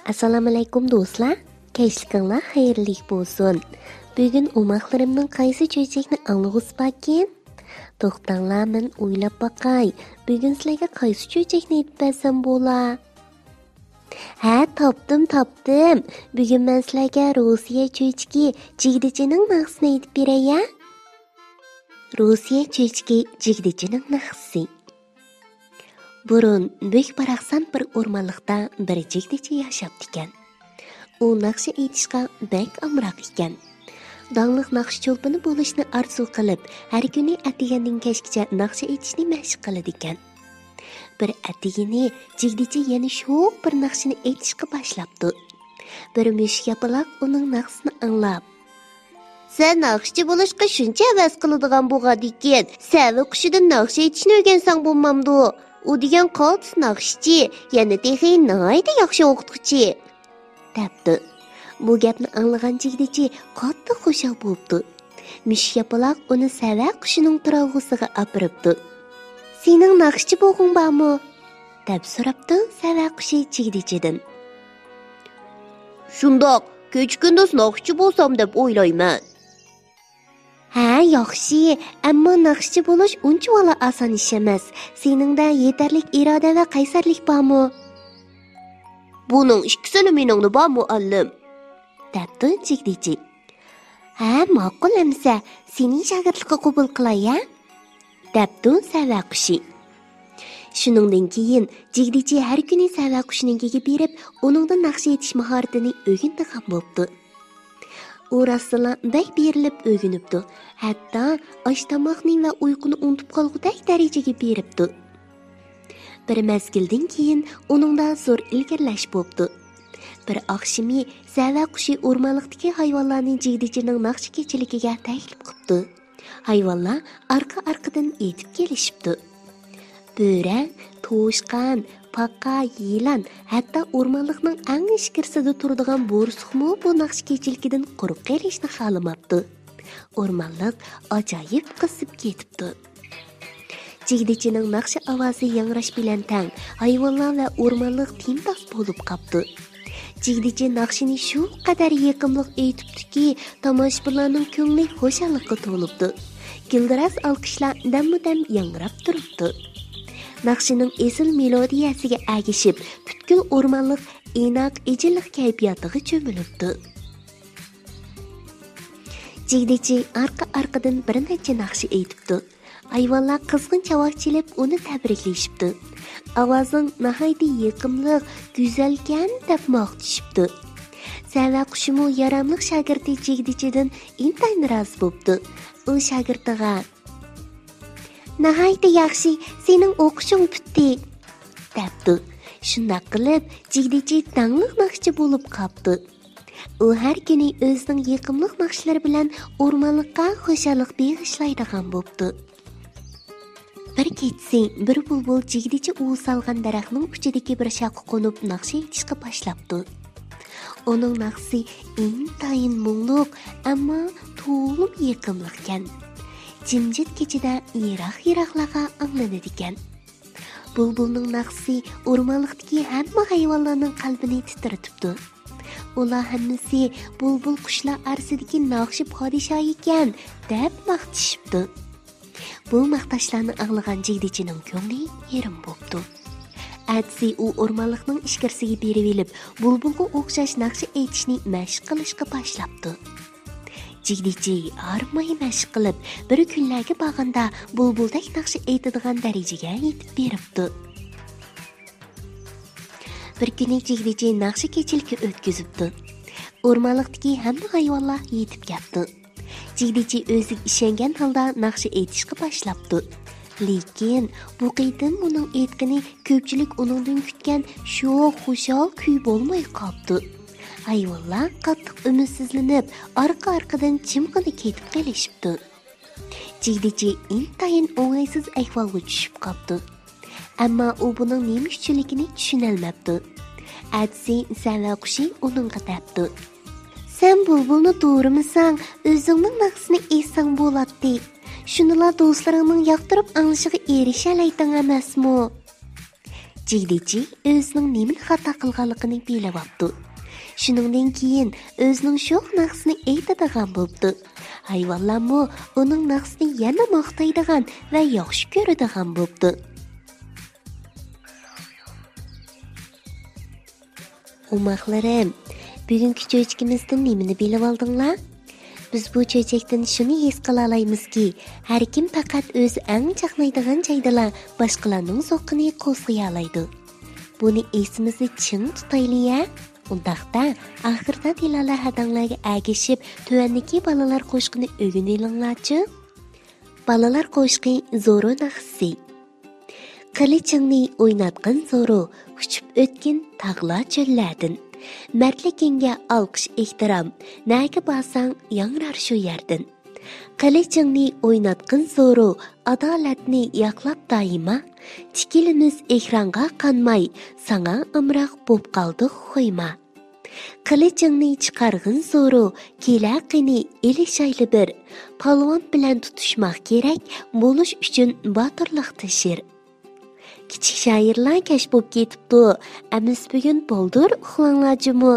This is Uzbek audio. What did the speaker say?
Assalomu alaykum do'stlar. Kechlikinglar xayrli bo'lsin. Bugun umoqlarimning qaysi cho'chakni anglag'us bakin? To'xtanglar, men o'ylab baqay. Bugun sizlarga qaysi cho'chakni aytib bersam bo'lar? Ha, topdim. Bugun men sizlarga Rossiya cho'chagi jigdichining naqsini aytib beray. Rossiya cho'chagi jigdichining naqsi. Burun büyük baraqsan bir o'rmonliqda bir jigdichi yashab ekan. U naqshi aytishga bek amroq ekan. Dangliq naqsh cho'lpini bo'lishni arzu qilib, har kuni atigandan kechgacha naqshi aytishni mashq qiladi ekan. Bir atigini jigdichi yana shu bir naqshini aytishga boshlabdi. Bir mushuk yapaloq uning naqsini anglab, "Sen naqshchi bo'lishga shuncha havas qiladigan bo'lgan, sen o'qishidan naqsh aytishni o'rgansang bo'lmamdi. U degan qaltis naqshchi, yana texi nihoyatda yaxshi o'qituvchi" debdi. Bu gapni anglagan jigdichi qattiq xushal bo'ldi. Mushuk yapaloq uni sava qushining turag'usiga apiribdi. "Sening naqshchi bo'lg'ing bormi?" deb so'rabdi sava qushi jigdichidan. "Shundoq, kech-kunduz naqshchi bo'lsam deb o'ylayman." "Ha, yaxshi, ammo naqshchi bo'lish uncha oson ish emas. Seningda yetarli iroda va qaysarlik bormi?" "Buning ikkisini meningda bor muallim," debdi jigdichi. "Ha, ma'qul amsa, sening shogirdlikka qabul qilay-a?" debdi sava qushi. Shuningdan keyin jigdichi har kuni sava qushininkiga berib, uningdan naqsh aytish mahoratini o'rgangan bo'ldi. U rostla bek berilib o'rganibdi. Hatto osh tomoqni va uyquni unutib qolgudek darajaga beribdi. Bir mezgildan keyin uningda zo'r ilgirlash bo'ldi. Bir oqshimi sava qushi o'rmonliqdagi hayvonlarning jigdichining naqshi kechiligiga taklif qildi. Hayvonlar orqa-orqadan yetib kelishibdi. Bo'ra, to'shqon, paqa, yilon, hatto o'rmonliqning eng ichkarisida turadigan bo'rsuqmi bu naqsh kechiligidan quruq qolishni xohlamabdi. O'rmonliq ajoyib qisib ketibdi. Jigdichining naqshi ovozi yangrash bilan tang hayvonlar va o'rmonliq timtos bo'lib qoldi. Jigdichi naqshini shu qadar yaqinlik aytibdiki, tomoshabinlarning ko'ngli xushallikqa to'libdi. Gildiras olqishlar dam-dam yangrab turibdi. Naqshining esil melodiyasiga agishib, butkul o'rmonliq inoq ijillik kayfiyotiga cho'milibdi. Jigdichi orqa-orqadan bir necha naqshi aytibdi. Hayvonlar qizg'in chavoqchilab uni tabriklashibdi. Ovozing nihoyatda yoqimli, go'zalkan deb maqtashibdi. Sava qushimi yaramli shogirdi jigdichidan intayin rozi bo'ldi. U shogirdiga, "Nihoyatda yaxshi, sening o'qishing bitdi" debdi. Shunday qilib, jigdichi dangliq naqshchi bo'lib qoldi. U har kuni o'zining yoqimli naqshlari bilan o'rmonliqqa xushallik bag'ishlaydigan bo'ldi. Bir kechsi bir bulbul jigdichi uv salgan daraxtning uchidagi bir shoxga qo'nib naqsh aytishga boshlabdi. Uning naqsi intayin mungluq, ammo to'lib yoqimliqkan. Jimjit kechida yiroq-yiroqlarga anglanadi ekan. Bulbulning naqsi o'rmonliqdagi hamma hayvonlarning qalbini titratibdi. Ular hammasi bulbul qushlar orasidagi naqshi podsho ekan deb maqtashibdi. Bu maqtashlarni anglagan jigdichining ko'ngli yerim bo'ldi. Atsi u o'rmonliqning ichkarisiga berib elib, bulbulga o'xshash naqshi aytishni mashq qilishga boshlabdi. Jigdichi armay mashq qilib, bir kunlarga borganda bulbuldek naqshi aytadigan darajaga yetib beribdi. Bir kuni jigdichi naqshi kechilki o'tkazibdi. O'rmonliqdagi hamma hayvonlar yetib keldi. Jigdichi o'ziga ishongan holda naqshi aytishga boshlabdi. Lekin bu qitim uning aytgani ko'pchilik uningdan kutgan shu xushal kuy bo'lmay qoldi. Hayvonlar qattiq umidsizlanib, orqa-orqadan chimqini ketib qolishibdi. Jigdichi intayin o'ng'aysiz ahvolga tushib qoldi. Ammo u buning nima uchunligini tushunolmabdi. Atsi sava qushi uningga debdi. "Sen bulbulni to'g'rimisan, o'zingning naqsini aytsang bo'ladi. Shunilar do'stlaringning yoqtirib anglishiga erishalayting emasmi?" Jilichi o'zining nimani xato qilganligini bilyapti. Shuningdan keyin o'zining sho'x naqsini aytadigan bo'ldi. Hayvonlarmi uning naqsini yana maqtaydigan va yaxshi ko'radigan bo'ldi. Umaqlarim, bugungi cho'chkimizdan nimani bilib oldinglar? Biz bu cho'chakdan shuni his qila olamizki, har kim faqat o'zi eng chaqnaydigan joydala boshqalarning zo'qini qo'zg'ay oladi. Buni esimizda ching tutaylik-ya. Undaqda oxirda dilalar hadanglarga agishib, tuvandagi balalar qo'shqini o'rganinglarchi. Balalar qo'shqi Zoro naqsi. Qilichingni o'ynatgan Zoro, uchib o'tgan tog'lar cho'llardan. Mardligingga olqish ehtirom, naga borsang yangrar shu yerdan. Qilichingni o'ynatgan Zoro, adolatni yoqlab doima, tikilimiz ekranga qanmay, sanga amroq bo'p qoldi qo'yma. Qilichingni chiqarg'in Zoro, kelaqini elishayli bir, palvon bilan tutishmoq kerak, bo'lish uchun botirlik tashir. Kichik shoirlar kash bo'lib ketibdi. Amiz bugun bo'ldir uxlanglarjimi?